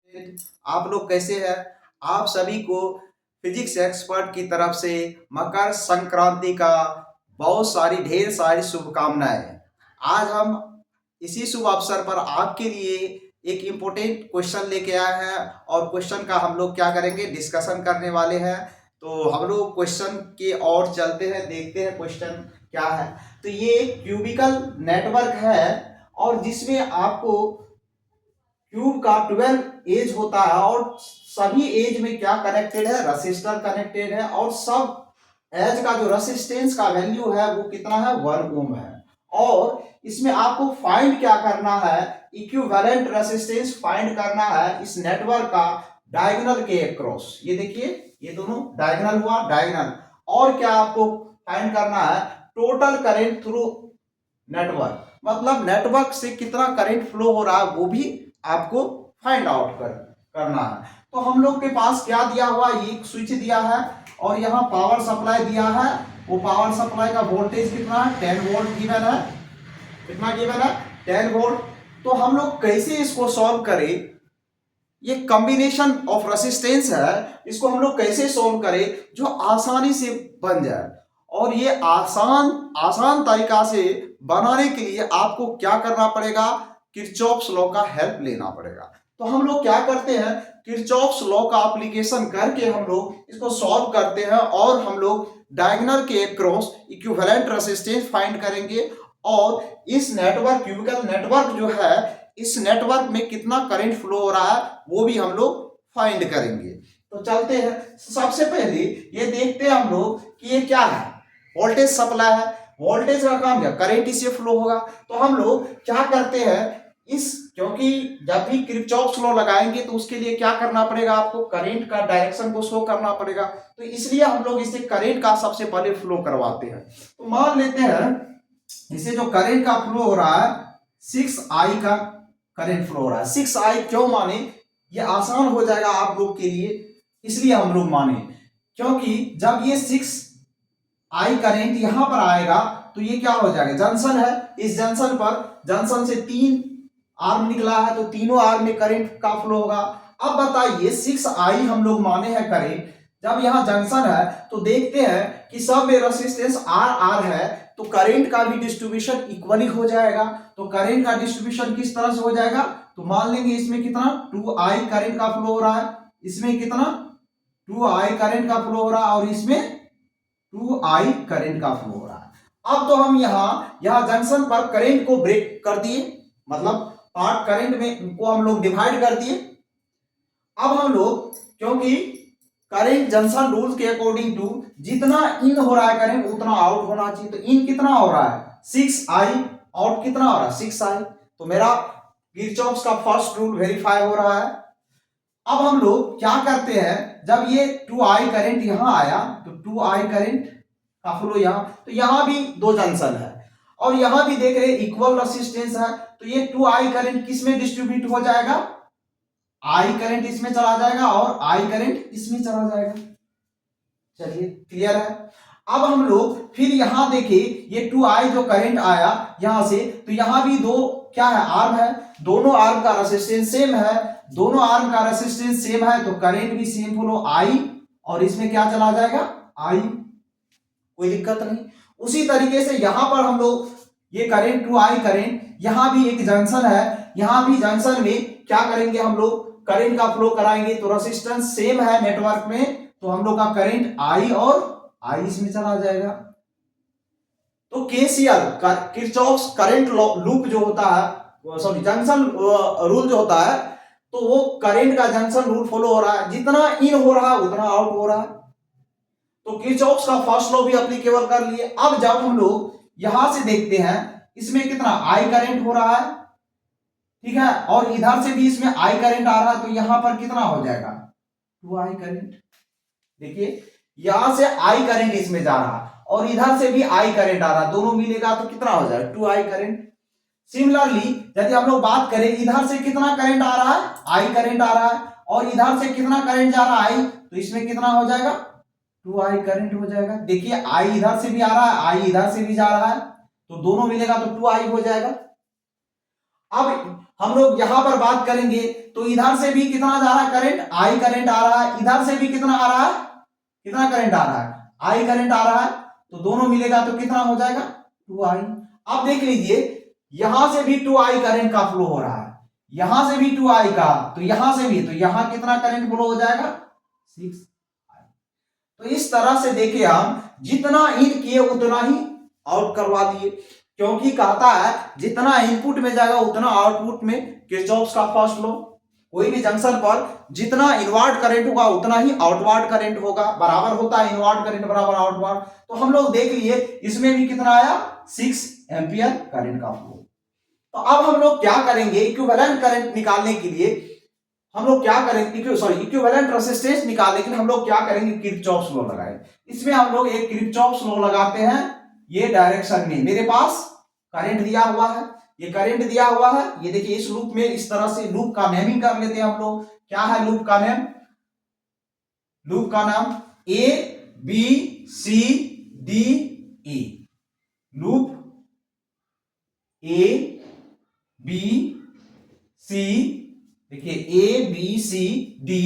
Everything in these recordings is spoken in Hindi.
आप लोग कैसे हैं? आप सभी को फिजिक्स एक्सपर्ट की तरफ से मकर संक्रांति का बहुत सारी ढेर सारी शुभकामनाएं। आज हम इसी शुभ अवसर पर आपके लिए एक इम्पोर्टेंट क्वेश्चन लेके आए हैं और क्वेश्चन का हम लोग क्या करेंगे, डिस्कशन करने वाले हैं। तो हम लोग क्वेश्चन की ओर चलते हैं, देखते हैं क्वेश्चन क्या है। तो ये एक क्यूबिकल नेटवर्क है और जिसमें आपको क्यूब का 12 एज होता है और सभी एज में क्या कनेक्टेड है, रसिस्टर कनेक्टेड है और सब एज का जो रेसिस्टेंस का वैल्यू है वो कितना है, 1 ओम है। और इसमें आपको फाइंड क्या करना है, इक्विवेलेंट रेसिस्टेंस फाइंड करना है इस नेटवर्क का डायगोनल के अक्रॉस। ये देखिए, ये दोनों डायगोनल हुआ, डायगोनल। और क्या आपको फाइंड करना है, टोटल करंट थ्रू नेटवर्क, मतलब नेटवर्क से कितना करंट फ्लो हो रहा है वो भी आपको फाइंड आउट करना है। तो हम लोग के पास क्या दिया हुआ, ये स्विच दिया है और यहाँ पावर सप्लाई दिया है। वो पावर सप्लाई का वोल्टेज कितना है, 10 वोल्ट गिवन है। कितना गिवन है, 10 वोल्ट। तो हम लोग कैसे इसको सॉल्व करें, ये कॉम्बिनेशन ऑफ रेसिस्टेंस है, इसको हम लोग कैसे सॉल्व करें जो आसानी से बन जाए। और ये आसान तरीका से बनाने के लिए आपको क्या करना पड़ेगा, किरचॉफ्स लॉ का हेल्प लेना पड़ेगा। तो हम लोग क्या करते हैं, किरचॉफ्स लॉ का एप्लीकेशन करके हम लोग इसको सॉल्व करते हैं और हम लोग डायगोनल के अक्रॉस इक्विवेलेंट रेसिस्टेंस फाइंड करेंगे। और इस नेटवर्क, क्यूबिकल नेटवर्क जो है, इस नेटवर्क में कितना करंट फ्लो हो रहा है वो भी हम लोग फाइंड करेंगे। तो चलते हैं, सबसे पहले ये देखते हैं हम लोग कि ये क्या है, वोल्टेज सप्लाई है। वोल्टेज का काम क्या, करंट इससे फ्लो होगा। तो हम लोग क्या करते हैं, इस क्योंकि जब भी किरचॉफ्स लॉ लगाएंगे तो उसके लिए क्या करना पड़ेगा, आपको करंट का डायरेक्शन को शो करना पड़ेगा। तो इसलिए हम लोग इसे करंट का सबसे पहले फ्लो करवाते हैं। तो मान लेते हैं इसे जो करंट का फ्लो हो रहा है 6I का करंट फ्लो हो रहा है। 6I क्यों माने, ये आसान हो जाएगा आप लोग के लिए, इसलिए हम लोग माने क्योंकि जब ये 6I करंट यहां पर आएगा तो ये क्या हो जाएगा, जंक्शन है, इस जंक्शन पर, जंक्शन से 3 आर्म निकला है तो तीनों आर्म में करंट का फ्लो होगा। अब बताइए 6I हम लोग माने हैं करंट, जब यहां जंक्शन है तो देखते हैं कि सब में रेजिस्टेंस R है तो करंट का भी डिस्ट्रीब्यूशन इक्वली हो जाएगा। तो करंट का डिस्ट्रीब्यूशन किस तरह से हो जाएगा, तो मान लेंगे इसमें कितना 2I करंट का फ्लो हो रहा है, इसमें कितना 2I करंट का फ्लो हो रहा है और इसमें 2I करंट का फ्लो हो रहा है। अब तो हम यहां जंक्शन पर करंट को ब्रेक कर दिए, मतलब पार्ट करंट में इनको हम लोग डिवाइड कर दिए। अब हम लोग, क्योंकि करंट जंक्शन रूल के अकॉर्डिंग टू जितना इन हो रहा है करंट उतना आउट होना चाहिए। तो इन कितना हो रहा है 6I, आउट कितना हो रहा है 6I। तो मेरा किरचॉफ्स का फर्स्ट रूल वेरीफाई हो रहा है। अब हम लोग क्या करते हैं, जब ये 2I करंट यहां आया तो 2I करंट का फ्लो यहां, तो यहां भी दो जंक्शन है और यहां भी देख रहे इक्वल रेसिस्टेंस है। तो ये 2I करंट किस में डिस्ट्रीब्यूट हो जाएगा, I करंट इसमें चला जाएगा और I करंट इसमें चला जाएगा। चलिए क्लियर है। अब हम लोग फिर यहां देखिए, ये 2I जो करंट आया यहां से, तो यहां भी दो क्या है, आर्म है, दोनों आर्म का रेसिस्टेंस सेम है, दोनों आर्म का रेसिस्टेंस सेम है तो करंट भी सेम फ्लो I, और इसमें क्या चला जाएगा I, कोई दिक्कत नहीं। उसी तरीके से यहां पर हम लोग ये करंट 2I करंट, यहां भी एक जंक्शन है, यहां भी जंक्शन में क्या करेंगे, हम लोग करंट का फ्लो कराएंगे तो रेसिस्टेंस सेम है नेटवर्क में, तो हम लोग का करंट I और I इसमें चला जाएगा। तो केसीएल, किरचॉफ्स करंट लूप जो होता है, सॉरी जंक्शन रूल जो होता है, तो वो करंट का जंक्शन रूल फॉलो हो रहा है, जितना इन हो रहा है उतना आउट हो रहा है। तो किरचॉफ्स का फर्स्ट लॉ भी एप्लीकेबल कर लिए। अब जब हम लोग यहां से देखते हैं, इसमें कितना I करंट हो रहा है, ठीक है, और इधर से भी इसमें I करंट आ रहा है, तो यहां पर कितना हो जाएगा 2I करंट। देखिए यहां से I करंट इसमें जा रहा है और इधर से भी I करंट आ रहा है, दोनों मिलेगा तो कितना हो जाएगा 2I करंट। सिमिलरली यदि हम लोग बात करें, इधर से कितना करंट आ रहा है, I करंट आ रहा है, और इधर से कितना करंट जा रहा है I, तो इसमें कितना हो जाएगा 2I करंट हो जाएगा। देखिए I इधर से भी आ रहा है, I इधर से भी जा रहा है, तो दोनों मिलेगा तो 2I हो जाएगा। अब हम लोग यहां पर बात करेंगे तो इधर से भी कितना जा रहा है करंट, आई करंट आ रहा है, इधर से भी कितना आ रहा है, कितना करंट आ रहा है, आई करंट आ रहा है, तो दोनों मिलेगा तो कितना हो जाएगा 2i। अब देख लीजिए यहां से भी 2i करंट का फ्लो हो रहा है, यहां से भी 2i का, तो यहां से भी, तो यहां कितना करंट फ्लो हो जाएगा 6i। तो इस तरह से देखिए हम जितना इन किए उतना ही आउट करवा दिए, क्योंकि कहता है जितना इनपुट में जाएगा उतना आउटपुट में, किरचॉफ का फर्स्ट लॉ। कोई भी जंक्शन पर जितना इनवर्ट करंट होगा उतना ही आउटवर्ड करंट होगा, बराबर होता है इनवर्ट करंट बराबर आउटवर्ड। तो हम लोग देख लिए इसमें भी कितना आया 6 एम्पियर करंट का फ्लो। तो अब हम लोग क्या करेंगे, इक्विवेलेंट करंट निकालने के लिए हम लोग क्या करेंगे, इक्विवेलेंट रेजिस्टेंस निकालने के लिए हम लोग क्या करेंगे, किरचॉफ लॉ लगाएंगे। इसमें हम लोग एक किरचॉफ लॉ लगाते हैं, ये डायरेक्शन में मेरे पास करंट दिया हुआ है, ये करंट दिया हुआ है, ये देखिए इस लूप में इस तरह से लूप का नेमिंग कर लेते हैं हम लोग। क्या है लूप का नेम, लूप का नाम A B C D E, loop A B C, देखिए ए बी सी डी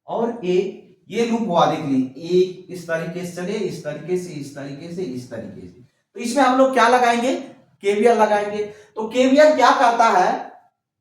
और ए, ये लूप हुआ देख लीजिए, ए इस तरीके से चले, इस तरीके से, इस तरीके से, इस तरीके से। तो इसमें हम लोग क्या लगाएंगे, केवीएल लगाएंगे। तो केवीएल क्या करता है,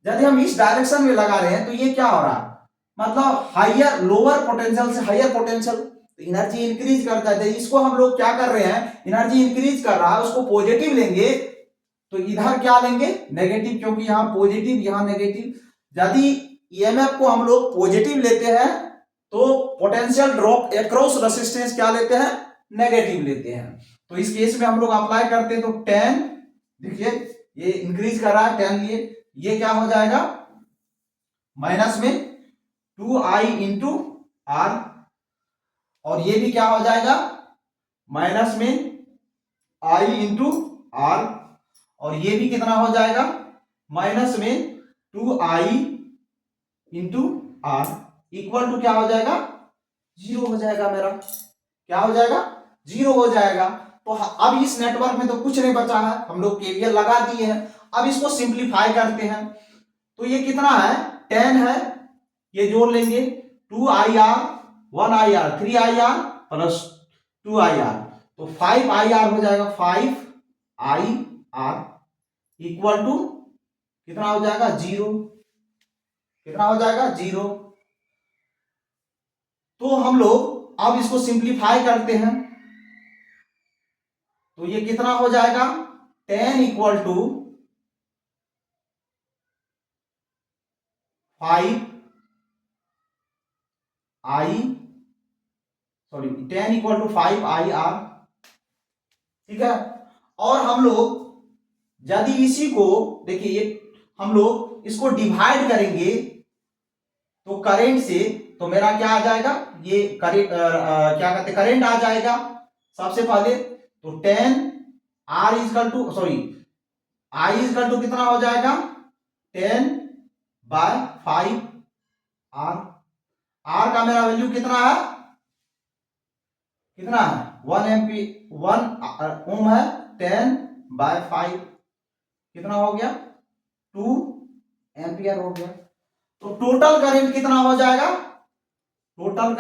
यदि हम इस डायरेक्शन में लगा रहे हैं तो ये क्या हो रहा है, मतलब हायर लोअर पोटेंशियल से हायर पोटेंशियल, तो एनर्जी इंक्रीज करता है। इसको हम लोग क्या कर रहे हैं, एनर्जी इंक्रीज कर रहा है, उसको पॉजिटिव लेंगे तो इधर क्या लेंगे नेगेटिव, क्योंकि यहां पॉजिटिव यहां नेगेटिव। यदि ईएमएफ को हम लोग पॉजिटिव लेते हैं तो पोटेंशियल ड्रॉप अक्रॉस रेजिस्टेंस क्या लेते हैं, नेगेटिव लेते हैं। तो इस केस में हम लोग अप्लाई करते हैं तो 10, देखिए ये इंक्रीज कर रहा है 10 लिए, ये क्या हो जाएगा माइनस में 2i इंटू आर, और ये भी क्या हो जाएगा माइनस में i इंटू आर, और ये भी कितना हो जाएगा माइनस में 2i into are, equal to क्या हो जाएगा 0 हो जाएगा मेरा, क्या हो जाएगा 0 हो जाएगा। तो अब इस नेटवर्क में तो कुछ नहीं बचा है, हम लोग केवीएल लगा दिए हैं। अब इसको सिंप्लीफाई करते हैं तो ये कितना है 10 है, ये जोड़ लेंगे 2ir 1ir 3ir plus 2ir, तो 5ir हो जाएगा, 5ir इक्वल टू कितना हो जाएगा 0, कितना हो जाएगा 0। तो हम लोग अब इसको सिंप्लीफाई करते हैं तो ये कितना हो जाएगा 10 equal to 5 i, sorry 10 equal to 5ir, ठीक है। और हम लोग यदि इसी को देखिए ये हम लोग इसको डिवाइड करेंगे तो करंट से, तो मेरा क्या आ जाएगा, ये करंट क्या कहते हैं करंट आ जाएगा सबसे पहले, तो 10 r equal to sorry i equal to कितना हो जाएगा 10 बाय 5 r, r का मेरा वैल्यू कितना है, कितना है 1 ओम है, 10 बाय 5 कितना हो गया 2 एम्पियर हो गया। तो टोटल करंट कितना हो जाएगा, टोटल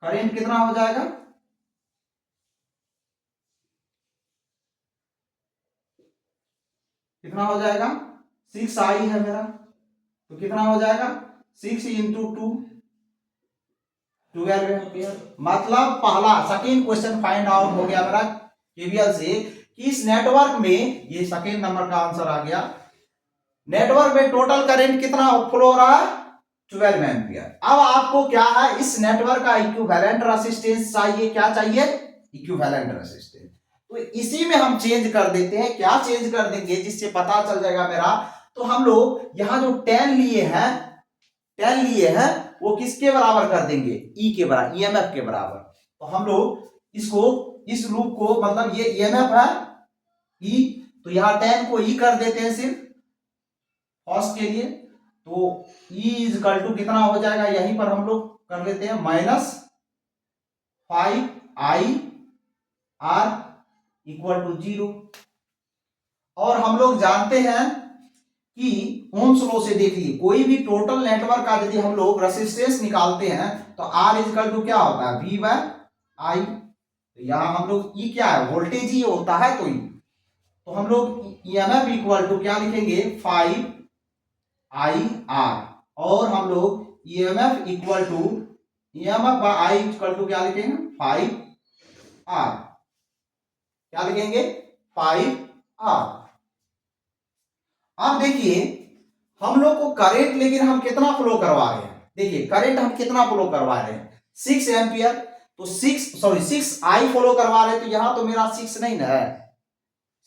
करंट कितना हो जाएगा, कितना हो जाएगा 6i है मेरा, तो कितना हो जाएगा 6 इंटू 2 12 एम्पियर। मतलब पहला सेकेंड क्वेश्चन फाइंड आउट हो गया मेरा केवीएल से कि इस नेटवर्क में, ये सेकेंड नंबर का आंसर आ गया, नेटवर्क में टोटल करंट कितना फ्लो हो रहा है 12 एम्पियर। अब आपको क्या है इस नेटवर्क का इक्विवेलेंट रेजिस्टेंस चाहिए, क्या चाहिए इक्विवेलेंट रेजिस्टेंस। तो इसी में हम चेंज कर देते हैं, क्या चेंज कर देंगे जिससे पता चल जाएगा मेरा। तो हम लोग यहां जो 10 लिए हैं वो किसके बराबर कर देंगे ई के बराबर, ईएमएफ के बराबर। तो हम लोग इसको इस लूप को, मतलब ये ईएमएफ है ई, तो यहां 10 को ई कर देते हैं सिर्फ फर्स्ट के लिए, तो ई इजकल टू कितना हो जाएगा, यहीं पर हम लोग कर लेते हैं minus 5 i r equal to 0। और हम लोग जानते हैं कि ओम्स लॉ से देखिए, कोई भी टोटल नेटवर्क का यदि हम लोग रेसिस्टेंस निकालते हैं तो आर इक्वल टू क्या होता है, वी बाय आई। तो यहां हम लोग ई क्या है, वोल्टेज ही होता है, तो हम लोग ईएमएफ इक्वल टू क्या लिखेंगे, 5 आई आर। और हम लोग EMF equal to EMF by I equal to क्या लिखेंगे, 5 आर। क्या लिखेंगे, 5 आर। अब देखिए हम लोग को करंट लेकिन हम कितना फ्लो करवा रहे हैं, देखिए करंट हम कितना फ्लो करवा रहे हैं, 6 एम्पियर। तो 6 आई फ्लो करवा रहे हैं, तो यहां तो मेरा 6 नहीं ना है,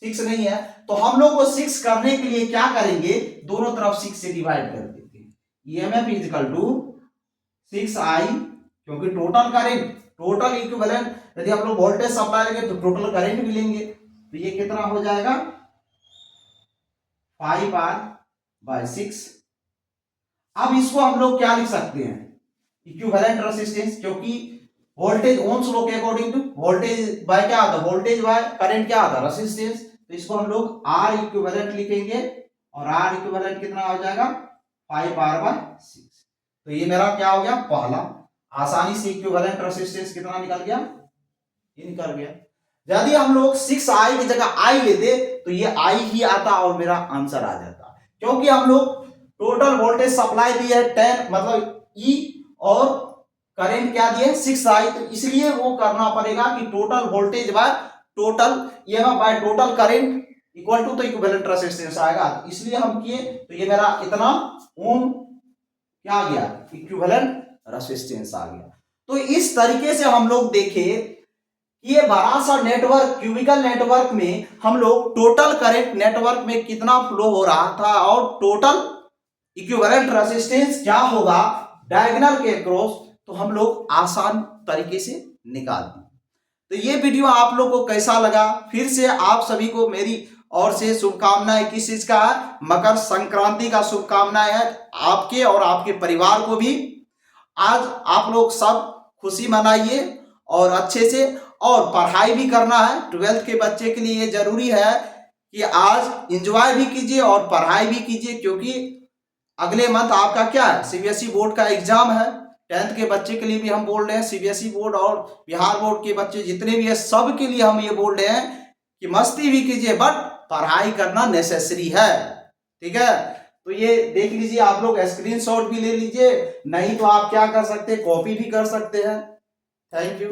6 नहीं है। तो हम लोग को 6 करने के लिए क्या करेंगे, दोनों तरफ 6 से डिवाइड कर देते हैं। ईएमएफ इज इक्वल टू 6 आई, क्योंकि टोटल करंट, टोटल इक्विवेलेंट यदि हम लोग वोल्टेज सप्लाई लेंगे तो टोटल करंट भी लेंगे, तो ये कितना हो जाएगा, 5 आर बाय 6। अब इसको हम लोग क्या लिख सकते हैं, इक्विवेलेंट रेजिस्टेंस, क्योंकि वोल्टेज ओम्स लॉ के अकॉर्डिंग टू वोल्टेज बाय क्या आता है, वोल्टेज बाय करंट क्या आता है, रेजिस्टेंस। तो इसको हम लोग आर इक्विवेलेंट लिखेंगे, और आर इक्विवेलेंट कितना हो जाएगा, 5 आर बाय 6। तो ये मेरा क्या हो गया, पहला आसानी से इक्विवेलेंट रेजिस्टेंस कितना निकल गया, ये निकल गया। यदि हम लोग 6 आई की जगह आई लेते तो ये आई ही आता और मेरा आंसर आ जाता, क्योंकि हम लोग टोटल वोल्टेज सप्लाई दी है 10 मतलब ई, और करंट क्या दिए 6 आई, तो इसलिए वो करना पड़ेगा कि total voltage by total EMF by total current equal to, तो इक्विवेलेंट रेजिस्टेंस आएगा, इसलिए हम किए। तो ये मेरा इतना ओम क्या आ गया, इक्विवेलेंट रेजिस्टेंस आ गया। तो इस तरीके से हम लोग देखे ये बड़ा सा नेटवर्क, क्यूबिकल नेटवर्क में हम लोग टोटल करंट नेटवर्क में कितना फ्लो हो रहा था, और टोटल इक्विवेलेंट रेजिस्टेंस क्या होगा डायगोनल के क्रॉस, तो हम लोग आसान तरीके से निकाल दिए। तो ये वीडियो आप लोग को कैसा लगा, फिर से आप सभी को मेरी ओर से शुभकामनाएं। किस चीज का, मकर संक्रांति का शुभकामनाएं है आपके और आपके परिवार को भी। आज आप लोग सब खुशी मनाइए और अच्छे से, और पढ़ाई भी करना है, 12th के बच्चे के लिए ये जरूरी है कि आज एंजॉय भी कीजिए और पढ़ाई भी कीजिए, क्योंकि अगले मंथ आपका क्या है, सीबीएसई बोर्ड का एग्जाम है। 10th के बच्चे के लिए भी हम बोल रहे हैं, सीबीएसई बोर्ड और बिहार बोर्ड के बच्चे जितने भी है सब के लिए हम ये बोल रहे हैं कि मस्ती भी कीजिए बट पढ़ाई करना नेसेसरी है, ठीक है। तो ये देख लीजिए, आप लोग स्क्रीनशॉट भी ले लीजिए, नहीं तो आप क्या कर सकते हैं, कॉपी भी कर सकते हैं। Thank you.